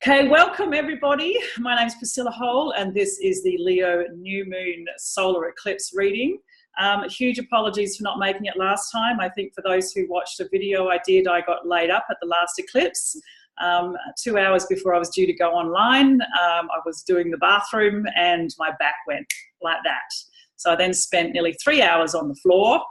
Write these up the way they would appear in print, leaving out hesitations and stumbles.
Okay, welcome everybody. My name is Priscilla and this is the Leo New Moon Solar Eclipse reading. Huge apologies for not making it last time. I think for those who watched a video I did, I got laid up at the last eclipse. 2 hours before I was due to go online, I was doing the bathroom and my back went like that. So I then spent nearly 3 hours on the floor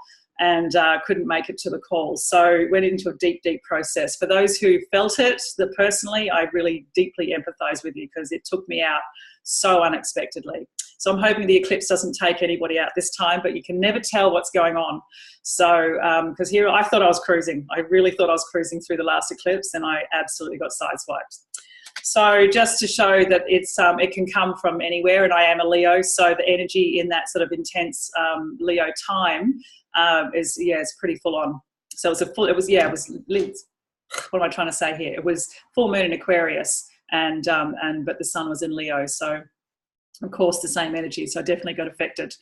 and couldn't make it to the call. So went into a deep, deep process. For those who felt it, personally, I really deeply empathise with you because it took me out so unexpectedly. So I'm hoping the eclipse doesn't take anybody out this time, but you can never tell what's going on. So, because here I thought I was cruising. I really thought I was cruising through the last eclipse and I absolutely got sideswiped. So just to show that it can come from anywhere, and I am a Leo, so the energy in that sort of intense Leo time it's pretty full on. So what am I trying to say here? It was full moon in Aquarius, but the sun was in Leo, so of course the same energy, so I definitely got affected.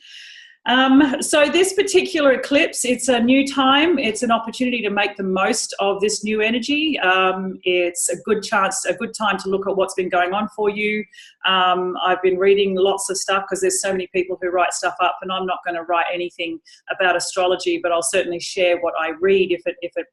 So this particular eclipse, it's a new time. It's an opportunity to make the most of this new energy. It's a good time to look at what's been going on for you. I've been reading lots of stuff because there's so many people who write stuff up, and I'm not going to write anything about astrology, but I'll certainly share what I read if it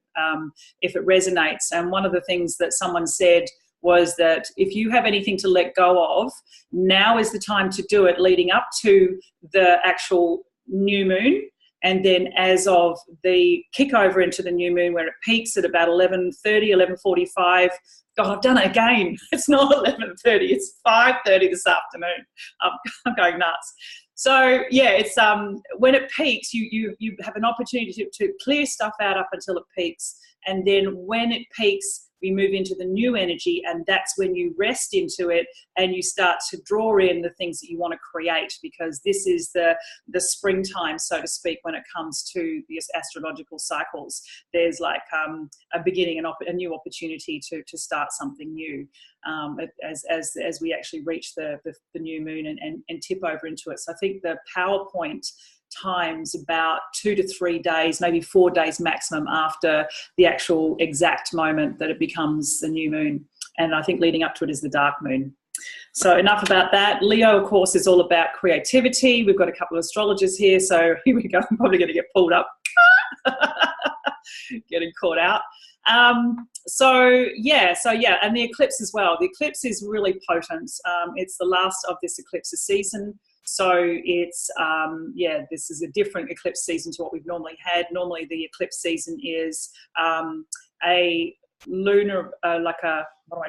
resonates. And one of the things that someone said was that if you have anything to let go of, now is the time to do it, leading up to the actual new moon. And then as of the kick over into the new moon, where it peaks at about 11:30, 11:45. God, I've done it again. It's not 11:30, it's 5:30 this afternoon. I'm going nuts. So yeah, it's when it peaks, you have an opportunity to clear stuff out up until it peaks. And then when it peaks, we move into the new energy, and that's when you rest into it and you start to draw in the things that you want to create, because this is the springtime, so to speak, when it comes to the astrological cycles. There's like a beginning, a new opportunity to start something new as we actually reach the new moon and tip over into it. So I think the PowerPoint times about 2 to 3 days, maybe 4 days maximum after the actual exact moment that it becomes the new moon. And I think leading up to it is the dark moon. So enough about that. Leo, of course, is all about creativity. We've got a couple of astrologers here, so here we go. I'm probably going to get pulled up. Getting caught out. And the eclipse as well. The eclipse is really potent. It's the last of this eclipse season. So it's, this is a different eclipse season to what we've normally had. Normally the eclipse season is a lunar, what am I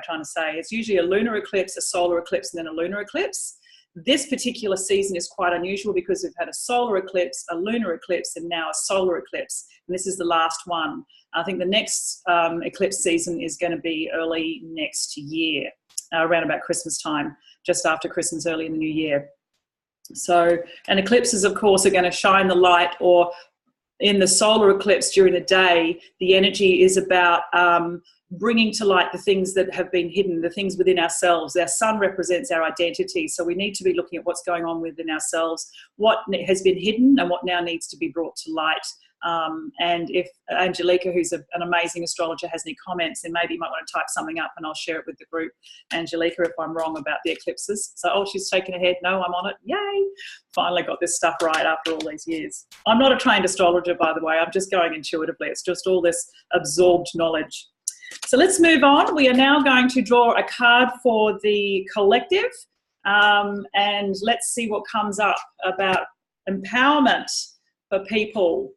trying to say? It's usually a lunar eclipse, a solar eclipse, and then a lunar eclipse. This particular season is quite unusual because we've had a solar eclipse, a lunar eclipse, and now a solar eclipse. And this is the last one. I think the next eclipse season is going to be early next year, around about Christmas time, just after Christmas, early in the new year. So, and eclipses, of course, are going to shine the light, or in the solar eclipse during the day, the energy is about bringing to light the things that have been hidden, the things within ourselves. Our sun represents our identity, so we need to be looking at what's going on within ourselves, what has been hidden and what now needs to be brought to light. And if Angelica, who's an amazing astrologer, has any comments, then maybe you might want to type something up and I'll share it with the group. Angelica, if I'm wrong about the eclipses. So, she's taken ahead. No, I'm on it. Yay. Finally got this stuff right after all these years. I'm not a trained astrologer, by the way. I'm just going intuitively. It's just all this absorbed knowledge. So let's move on. We are now going to draw a card for the collective. And let's see what comes up about empowerment for people.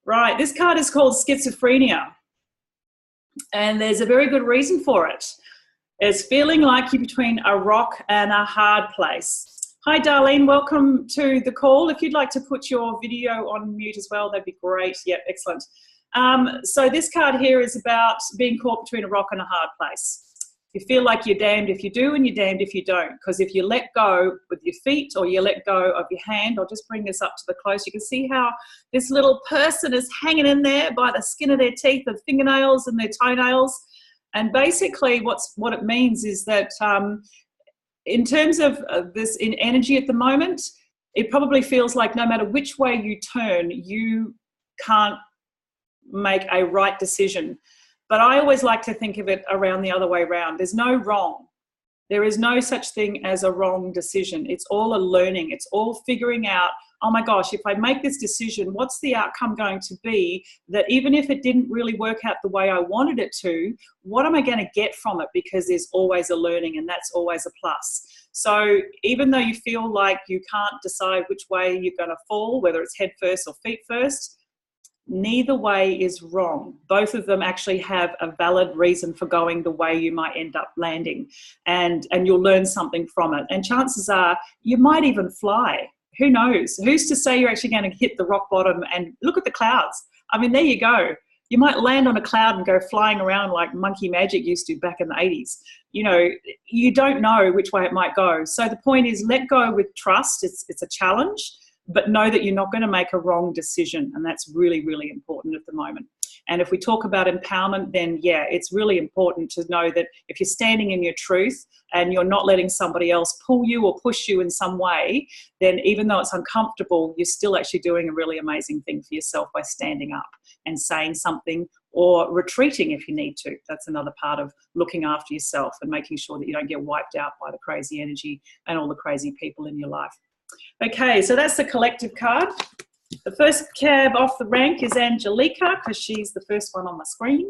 Right, this card is called schizophrenia, and there's a very good reason for it. It's feeling like you're between a rock and a hard place. Hi, Darlene, welcome to the call. If you'd like to put your video on mute as well, that'd be great. Yep, excellent. So this card here is about being caught between a rock and a hard place. You feel like you're damned if you do and you're damned if you don't, because if you let go with your feet or you let go of your hand, I'll just bring this up to the close. You can see how this little person is hanging in there by the skin of their teeth, their fingernails and their toenails. And basically what it means is that in terms of this in energy at the moment, it probably feels like no matter which way you turn, you can't make a right decision. But I always like to think of it around the other way around. There's no wrong. There is no such thing as a wrong decision. It's all a learning. It's all figuring out, oh my gosh, if I make this decision, what's the outcome going to be? That even if it didn't really work out the way I wanted it to, what am I going to get from it? Because there's always a learning, and that's always a plus. So even though you feel like you can't decide which way you're going to fall, whether it's head first or feet first, neither way is wrong. Both of them actually have a valid reason for going the way you might end up landing, and you'll learn something from it. And chances are you might even fly. Who knows? Who's to say you're actually going to hit the rock bottom and look at the clouds? I mean, there you go. You might land on a cloud and go flying around like Monkey Magic used to back in the 80s. You know, you don't know which way it might go. So the point is, let go with trust. It's a challenge, but know that you're not going to make a wrong decision. And that's really, really important at the moment. And if we talk about empowerment, then yeah, it's really important to know that if you're standing in your truth and you're not letting somebody else pull you or push you in some way, then even though it's uncomfortable, you're still actually doing a really amazing thing for yourself by standing up and saying something, or retreating if you need to. That's another part of looking after yourself and making sure that you don't get wiped out by the crazy energy and all the crazy people in your life. Okay, so that's the collective card. The first cab off the rank is Angelica, because she's the first one on my screen.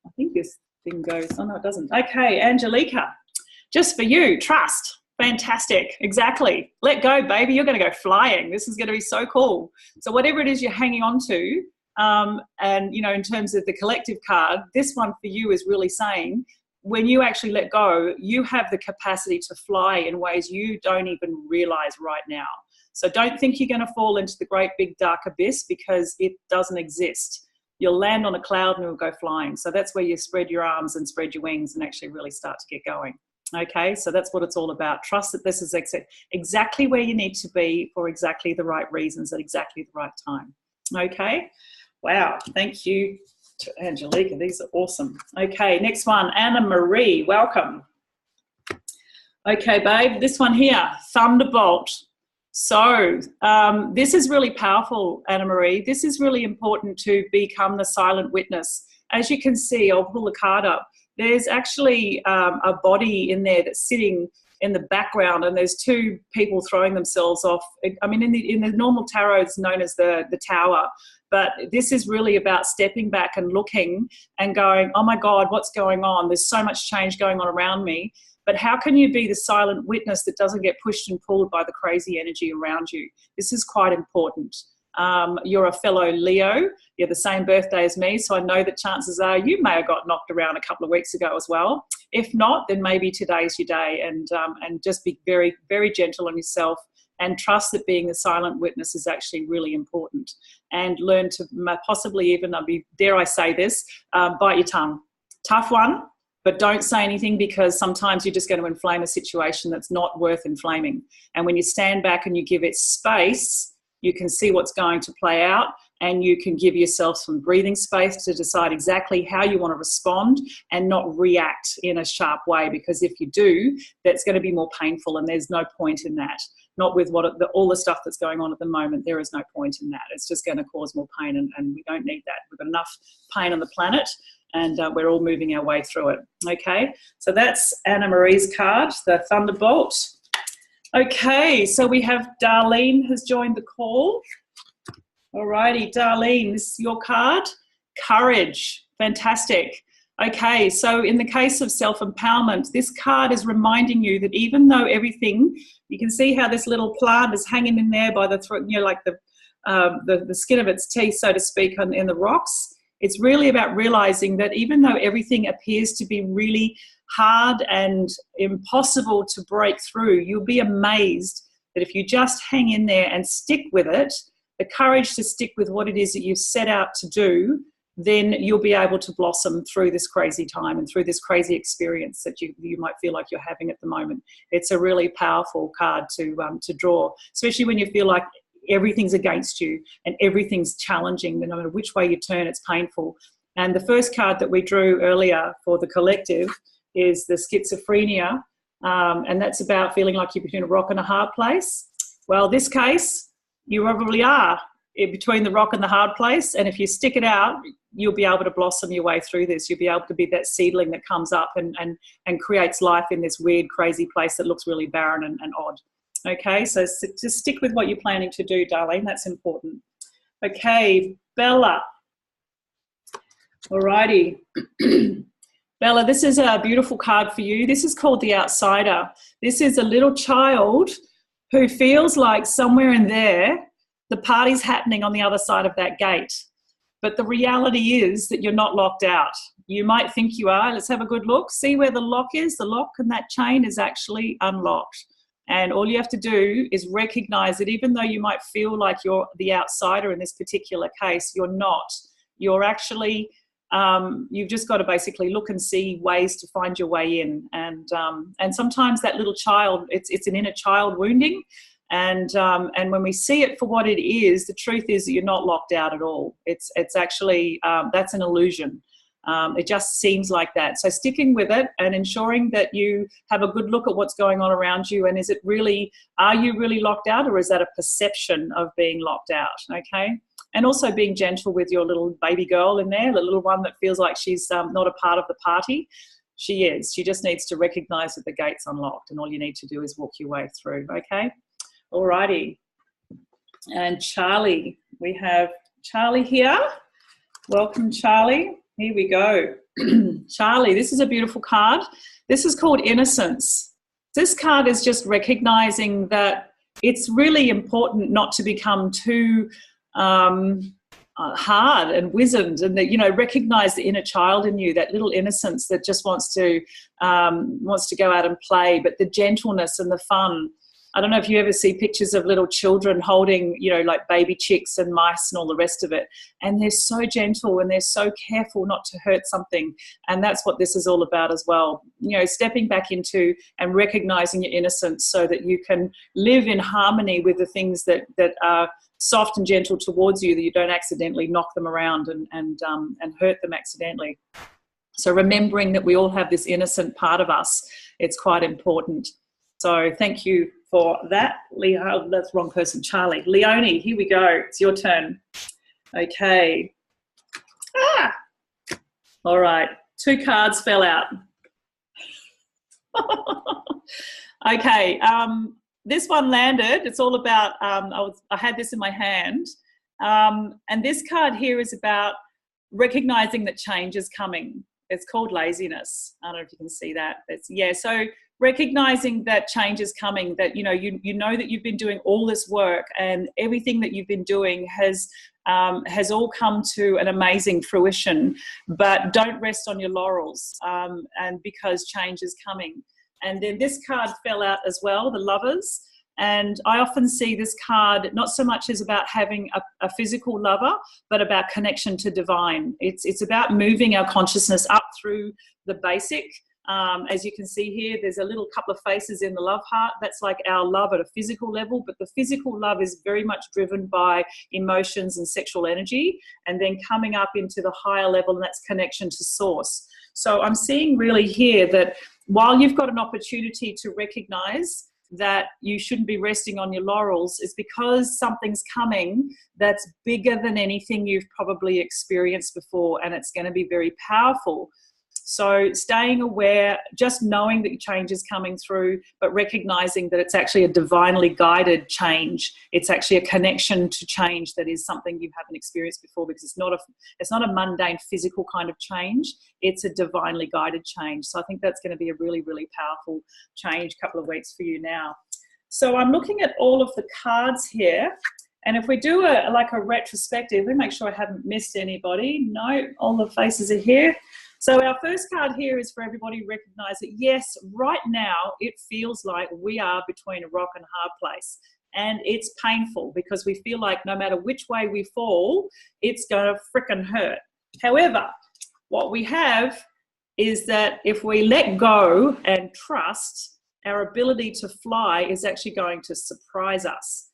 I think this thing goes, oh no, it doesn't. Okay, Angelica, just for you, trust. Fantastic, exactly. Let go, baby, you're gonna go flying. This is gonna be so cool. So whatever it is you're hanging on to, and you know, in terms of the collective card, this one for you is really saying, when you actually let go, you have the capacity to fly in ways you don't even realize right now. So don't think you're going to fall into the great big dark abyss, because it doesn't exist. You'll land on a cloud and it'll go flying. So that's where you spread your arms and spread your wings and actually really start to get going. Okay, so that's what it's all about. Trust that this is exactly where you need to be for exactly the right reasons at exactly the right time. Okay, wow, thank you to Angelica. These are awesome. Okay, next one, Anna Marie, welcome. Okay, babe, this one here, Thunderbolt. So this is really powerful, Anna Marie. This is really important to become the silent witness. As you can see, I'll pull the card up. There's actually a body in there that's sitting in the background, and there's two people throwing themselves off. I mean, in the normal tarot, it's known as the tower. But this is really about stepping back and looking and going, oh my God, what's going on? There's so much change going on around me. But how can you be the silent witness that doesn't get pushed and pulled by the crazy energy around you? This is quite important. You're a fellow Leo. You're the same birthday as me, so I know that chances are you may have got knocked around a couple of weeks ago as well. If not, then maybe today's your day, and just be very, very gentle on yourself, and trust that being the silent witness is actually really important. And learn to possibly even, dare I say this, bite your tongue. Tough one. But don't say anything, because sometimes you're just going to inflame a situation that's not worth inflaming. And when you stand back and you give it space, you can see what's going to play out, and you can give yourself some breathing space to decide exactly how you want to respond and not react in a sharp way, because if you do, that's going to be more painful, and there's no point in that. Not with all the stuff that's going on at the moment. There is no point in that. It's just going to cause more pain, and we don't need that. We've got enough pain on the planet, and we're all moving our way through it. Okay, so that's Anna Marie's card, the Thunderbolt. Okay, so we have Darlene has joined the call. All righty, Darlene, this is your card. Courage, fantastic. Okay, so in the case of self-empowerment, this card is reminding you that even though everything, you can see how this little plant is hanging in there by the throat, you know, like the skin of its teeth, so to speak, in the rocks. It's really about realizing that even though everything appears to be really hard and impossible to break through, you'll be amazed that if you just hang in there and stick with it, the courage to stick with what it is that you've set out to do, then you'll be able to blossom through this crazy time and through this crazy experience that you might feel like you're having at the moment. It's a really powerful card to draw, especially when you feel like everything's against you and everything's challenging. No matter which way you turn, it's painful. And the first card that we drew earlier for the collective is the schizophrenia, and that's about feeling like you're between a rock and a hard place. Well, this case, you probably are between the rock and the hard place. And if you stick it out, you'll be able to blossom your way through this. You'll be able to be that seedling that comes up and creates life in this weird, crazy place that looks really barren and odd. Okay, so just stick with what you're planning to do, darling. That's important. Okay, Bella. Alrighty. Bella, this is a beautiful card for you. This is called the Outsider. This is a little child who feels like somewhere in there, the party's happening on the other side of that gate. But the reality is that you're not locked out. You might think you are. Let's have a good look. See where the lock is? The lock and that chain is actually unlocked. And all you have to do is recognize that even though you might feel like you're the outsider in this particular case, you're not. You're actually, you've just got to basically look and see ways to find your way in. And sometimes that little child, it's an inner child wounding. And when we see it for what it is, the truth is that you're not locked out at all. It's actually, that's an illusion. It just seems like that. So sticking with it and ensuring that you have a good look at what's going on around you. And is it really, are you really locked out, or is that a perception of being locked out? Okay. And also being gentle with your little baby girl in there, the little one that feels like she's not a part of the party. She is. She just needs to recognize that the gate's unlocked, and all you need to do is walk your way through. Okay. Alrighty. And Charlie, we have Charlie here. Welcome, Charlie. Here we go. Charlie, this is a beautiful card. This is called Innocence. This card is just recognizing that it's really important not to become too hard and wizened, and that, you know, recognize the inner child in you, that little innocence that just wants to go out and play, but the gentleness and the fun. I don't know if you ever see pictures of little children holding, you know, like baby chicks and mice and all the rest of it. And they're so gentle and they're so careful not to hurt something. And that's what this is all about as well. You know, stepping back into and recognizing your innocence so that you can live in harmony with the things that are soft and gentle towards you, that you don't accidentally knock them around and hurt them accidentally. So remembering that we all have this innocent part of us, it's quite important. So thank you for that. Leo, that's the wrong person, Charlie. Leonie, here we go. It's your turn. Okay. All right. 2 cards fell out. Okay. This one landed. It's all about, I had this in my hand. And this card here is about recognizing that change is coming. It's called laziness. I don't know if you can see that. So recognizing that change is coming, that, you know that you've been doing all this work, and everything that you've been doing has all come to an amazing fruition, but don't rest on your laurels, and because change is coming. And then this card fell out as well, the Lovers. And I often see this card not so much as about having a physical lover, but about connection to divine. It's about moving our consciousness up through the basic. As you can see here, there's a little couple of faces in the love heart. That's like our love at a physical level, but the physical love is very much driven by emotions and sexual energy, and then coming up into the higher level, and that's connection to source. So I'm seeing really here that while you've got an opportunity to recognize that you shouldn't be resting on your laurels, is because something's coming that's bigger than anything you've probably experienced before, and it's going to be very powerful. So staying aware, just knowing that change is coming through, but recognizing that it's actually a divinely guided change. It's actually a connection to change that is something you haven't experienced before, because it's not a mundane physical kind of change. It's a divinely guided change. So I think that's going to be a really, really powerful change couple of weeks for you now. So I'm looking at all of the cards here. And if we do a retrospective, let me make sure I haven't missed anybody. No, all the faces are here. So our first card here is for everybody to recognize that, yes, right now it feels like we are between a rock and a hard place. And it's painful because we feel like no matter which way we fall, it's going to frickin' hurt. However, what we have is that if we let go and trust, our ability to fly is actually going to surprise us,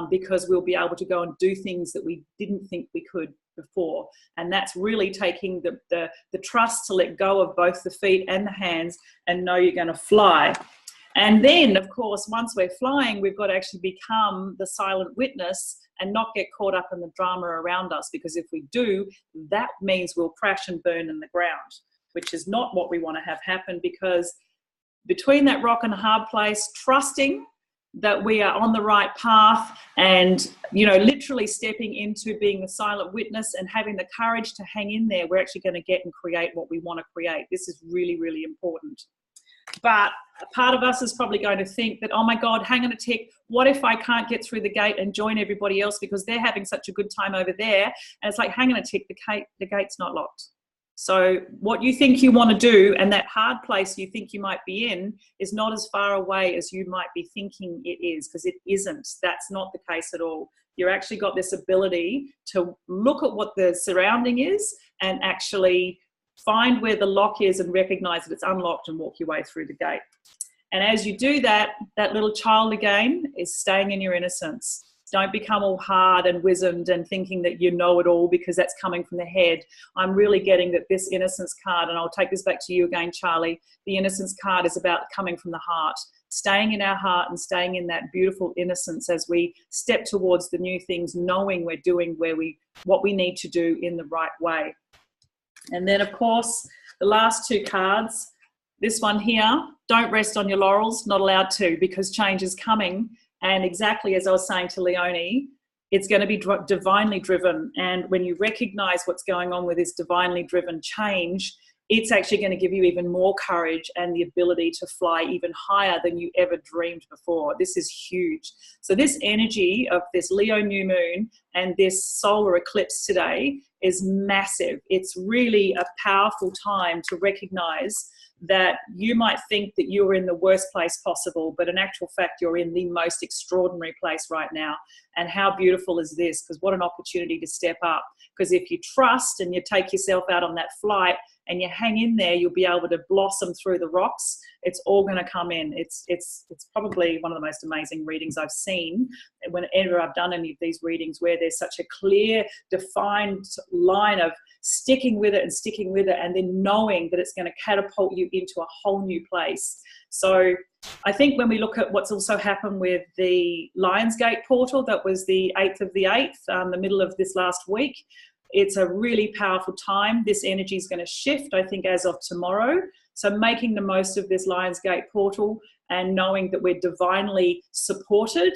because we'll be able to go and do things that we didn't think we could before. And that's really taking the trust to let go of both the feet and the hands and know you're going to fly. And then, of course, once we're flying, we've got to actually become the silent witness and not get caught up in the drama around us, because if we do, that means we'll crash and burn in the ground, which is not what we want to have happen. Because between that rock and a hard place, trusting that we are on the right path, and, you know, literally stepping into being the silent witness and having the courage to hang in there, we're actually going to get and create what we want to create. This is really, really important. But a part of us is probably going to think that, oh my God, hang on a tick, what if I can't get through the gate and join everybody else because they're having such a good time over there? And it's like, hang on a tick, the gate's not locked. So what you think you want to do, and that hard place you think you might be in, is not as far away as you might be thinking it is, because it isn't. That's not the case at all. You've actually got this ability to look at what the surrounding is and actually find where the lock is and recognize that it's unlocked and walk your way through the gate. And as you do that, that little child again is staying in your innocence. Don't become all hard and wizened and thinking that you know it all, because that's coming from the head. I'm really getting that this innocence card, and I'll take this back to you again, Charlie, the innocence card is about coming from the heart, staying in our heart and staying in that beautiful innocence as we step towards the new things, knowing we're doing what we need to do in the right way. And then, of course, the last two cards, this one here, don't rest on your laurels, not allowed to, because change is coming. And exactly as I was saying to Leonie, it's going to be divinely driven. And when you recognize what's going on with this divinely driven change, it's actually going to give you even more courage and the ability to fly even higher than you ever dreamed before. This is huge. So this energy of this Leo new moon and this solar eclipse today is massive. It's really a powerful time to recognize that you might think that you're in the worst place possible, but in actual fact, you're in the most extraordinary place right now. And how beautiful is this? Because what an opportunity to step up. Because if you trust and you take yourself out on that flight and you hang in there, you'll be able to blossom through the rocks. It's all going to come in. It's probably one of the most amazing readings I've seen whenever I've done any of these readings, where there's such a clear, defined line of sticking with it and then knowing that it's going to catapult you into a whole new place. So I think when we look at what's also happened with the Lionsgate portal, that was the 8th of the 8th, the middle of this last week, it's a really powerful time. This energy is going to shift, I think, as of tomorrow. So making the most of this Lionsgate portal and knowing that we're divinely supported.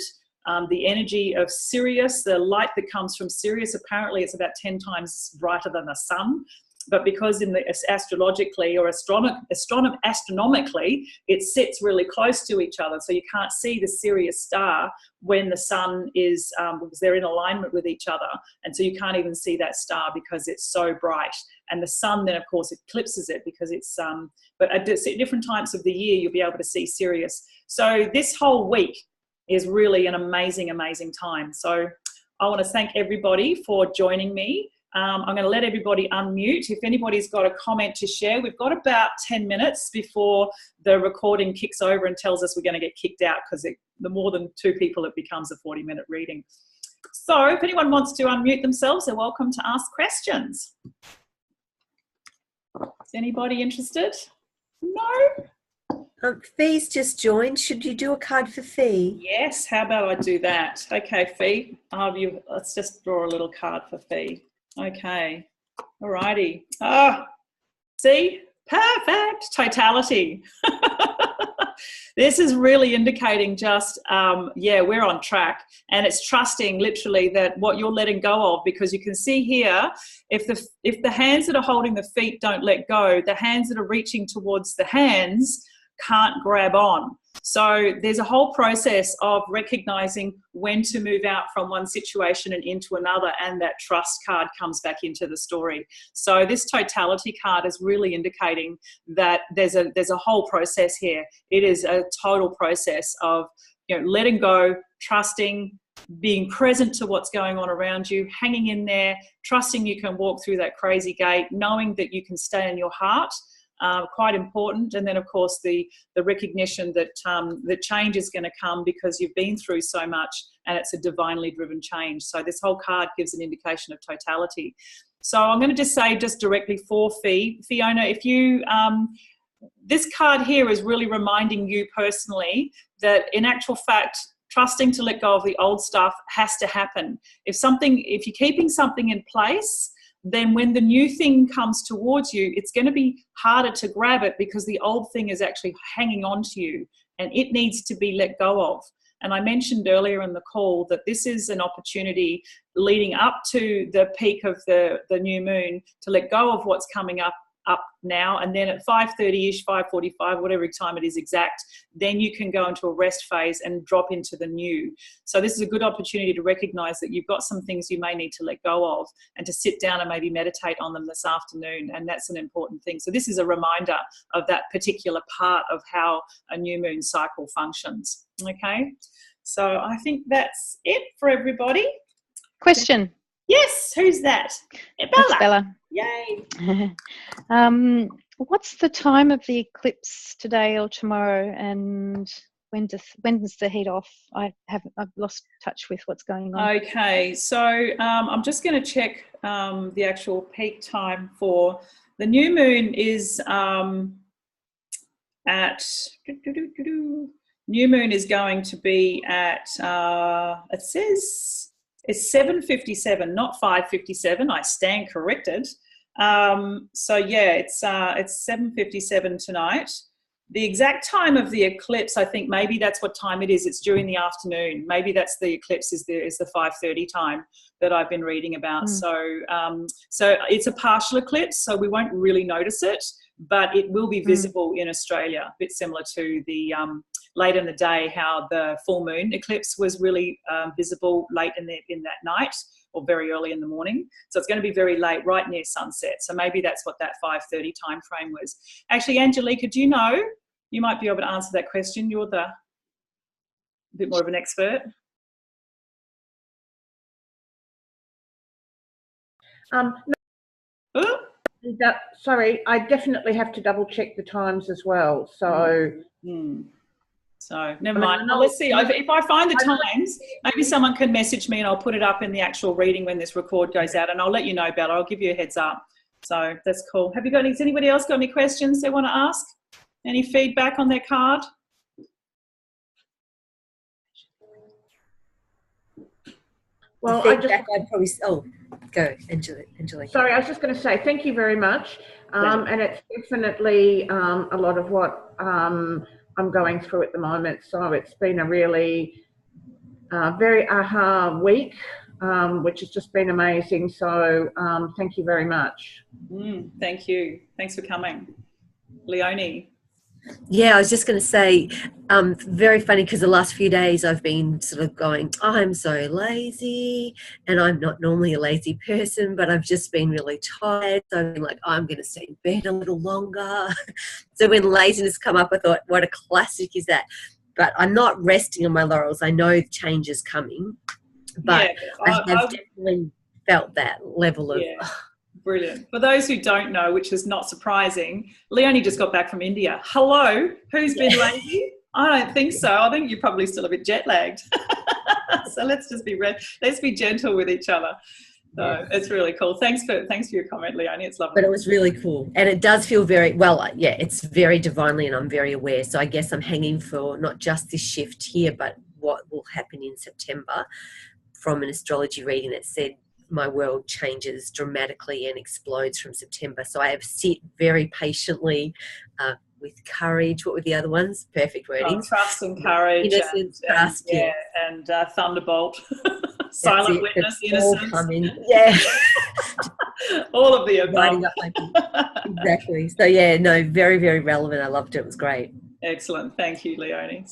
The energy of Sirius, the light that comes from Sirius, apparently it's about 10 times brighter than the sun. But because in the astrologically or astronomically, it sits really close to each other. So you can't see the Sirius star when the sun is, because they're in alignment with each other. And so you can't even see that star because it's so bright. And the sun then, of course, eclipses it because it's, but at different times of the year, you'll be able to see Sirius. So this whole week is really an amazing, amazing time. So I want to thank everybody for joining me. I'm going to let everybody unmute. If anybody's got a comment to share, we've got about 10 minutes before the recording kicks over and tells us we're going to get kicked out, because the more than 2 people, it becomes a 40-minute reading. So if anyone wants to unmute themselves, they're welcome to ask questions. Is anybody interested? No? Fee's just joined. Should you do a card for Fee? Yes, how about I do that? Okay, Fee, let's just draw a little card for Fee. Okay, all righty. See, perfect, totality. This is really indicating just, yeah, we're on track, and it's trusting literally that what you're letting go of, because you can see here, if the hands that are holding the feet don't let go, the hands that are reaching towards the hands can't grab on. So there's a whole process of recognizing when to move out from one situation and into another, and that trust card comes back into the story. So this totality card is really indicating that there's a whole process here. It is a total process of, you know, letting go, trusting, being present to what's going on around you, hanging in there, trusting you can walk through that crazy gate, knowing that you can stay in your heart. Quite important. And then, of course, the recognition that the change is going to come because you've been through so much, and it's a divinely driven change. So this whole card gives an indication of totality. So I'm going to just say just directly for Fiona, if you, this card here is really reminding you personally that in actual fact, trusting to let go of the old stuff has to happen. If you're keeping something in place, then when the new thing comes towards you, it's going to be harder to grab it because the old thing is actually hanging on to you and it needs to be let go of. And I mentioned earlier in the call that this is an opportunity leading up to the peak of the new moon to let go of what's coming up now, and then at 5:30ish, 5:45, whatever time it is exact, then you can go into a rest phase and drop into the new. So this is a good opportunity to recognize that you've got some things you may need to let go of and to sit down and maybe meditate on them this afternoon, and that's an important thing. So this is a reminder of that particular part of how a new moon cycle functions. Okay, so I think that's it for everybody. Question. Yes, who's that? Bella. That's Bella. Yay. What's the time of the eclipse today or tomorrow, and when does the heat off? I've lost touch with what's going on. Okay, so I'm just going to check the actual peak time for the new moon is new moon is going to be at it says it's 7:57, not 5:57. I stand corrected. So yeah, it's 7:57 tonight. The exact time of the eclipse, I think maybe that's what time it is. It's during the afternoon. Maybe that's the eclipse is the 5:30 time that I've been reading about. So it's a partial eclipse, so we won't really notice it, but it will be visible in Australia, a bit similar to the late in the day, how the full moon eclipse was really visible late in that night or very early in the morning. So it's going to be very late, right near sunset. So maybe that's what that 5:30 time frame was. Actually, Angelica, do you know? You might be able to answer that question. You're a bit more of an expert. Sorry, I definitely have to double check the times as well. So. So never mind. Well, let's see. If I find the times, maybe someone can message me and I'll put it up in the actual reading when this record goes out, and I'll let you know, Bella. I'll give you a heads up. So that's cool. Has anybody else got any questions they want to ask? Any feedback on their card? Well, go, Angelique. Sorry, I was just going to say thank you very much. And it's definitely a lot of what I'm going through at the moment. So it's been a really very aha week, which has just been amazing. So thank you very much. Thank you. Thanks for coming. Leonie. Yeah, I was just going to say, very funny because the last few days I've been sort of going, I'm so lazy, and I'm not normally a lazy person, but I've just been really tired. So I've been like, I'm going to stay in bed a little longer. So when laziness come up, I thought, what a classic is that? But I'm not resting on my laurels. I know change is coming, but yeah, I've definitely felt that level of... Brilliant. For those who don't know, which is not surprising, Leonie just got back from India. Hello, who's been lazy? I don't think so. I think you're probably still a bit jet lagged. So let's be gentle with each other. So it's really cool. Thanks for your comment, Leonie. It's lovely. But it was really cool, and it does feel very well. Yeah, it's very divinely, and I'm very aware. So I guess I'm hanging for not just this shift here, but what will happen in September from an astrology reading that said my world changes dramatically and explodes from September. So I have sit very patiently with courage. What were the other ones? Perfect wording. Trust and courage. Innocence, trust. And thunderbolt. Silent witness, innocence. All of the above. Exactly. So very, very relevant. I loved it. It was great. Excellent. Thank you, Leonie.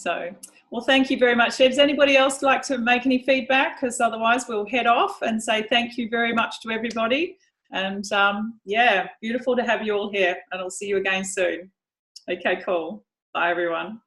Well, thank you very much. Does anybody else like to make any feedback? Because otherwise we'll head off and say thank you very much to everybody. And beautiful to have you all here, and I'll see you again soon. Okay, cool. Bye, everyone.